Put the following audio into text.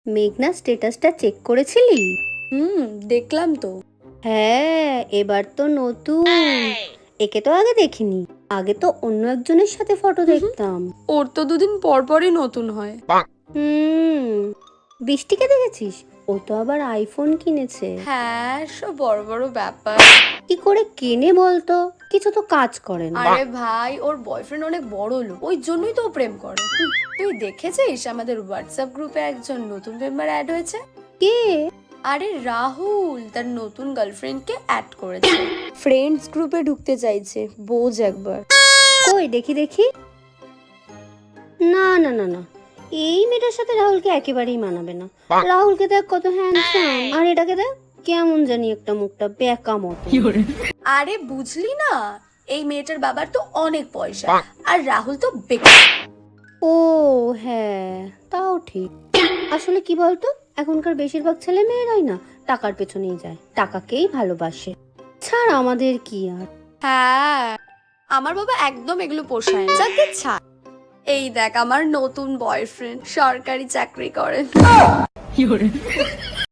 মেঘনা স্ট্যাটাসটা চেক করেছিলি? দেখলাম তো। হ্যাঁ, এবার তো নতুন। একে তো আগে দেখিনি। আগে তো অন্য একজনের সাথে ফটো দেখতাম। ওর তো দুদিন পর পরই নতুন হয়। হুম। বৃষ্টিকে দেখেছিস? ও তো আবার আইফোন কিনেছে। হ্যাঁ, সব বড় বড় ব্যাপার। কি করে কেনে বলতো? কিছু তো কাজ করে না। আরে ভাই, ওর বয়ফ্রেন্ড অনেক বড় লোক, ওই জন্যই তো ও প্রেম করে। তুই দেখেছিস আমাদের হোয়াটসঅ্যাপ গ্রুপে একজন নতুন মেম্বার অ্যাড হয়েছে? কে? আরে রাহুল তার নতুন গার্লফ্রেন্ডকে অ্যাড করেছে। ফ্রেন্ডস গ্রুপে ঢুকতে চাইছে, বোঝ একবার। কই দেখি দেখি। না না না না, এই মেয়েটার সাথে রাহুলকে একেবারেই মানাবে না। রাহুলকে দেখ কত হ্যান্ডসাম, আর এটাকে দেখ কেমন জানি একটা মুখটা বেঁকা মতো। আরে বুঝলি না, এই মেয়েটার বাবার তো অনেক পয়সা, আর রাহুল তো বেকার। ও হ্যাঁ, তাও ঠিক। আসলে কি বলতো, এখনকার বেশিরভাগ ছেলে মেয়েরাই না টাকার পেছনেই যায়, টাকাকেই ভালোবাসে। ছাড়, আমাদের কি আর। হ্যাঁ, আমার বাবা একদম এগুলো পোষায় না। যাকে ছাড়, এই দেখ আমার নতুন বয়ফ্রেন্ড সরকারি চাকরি করেন।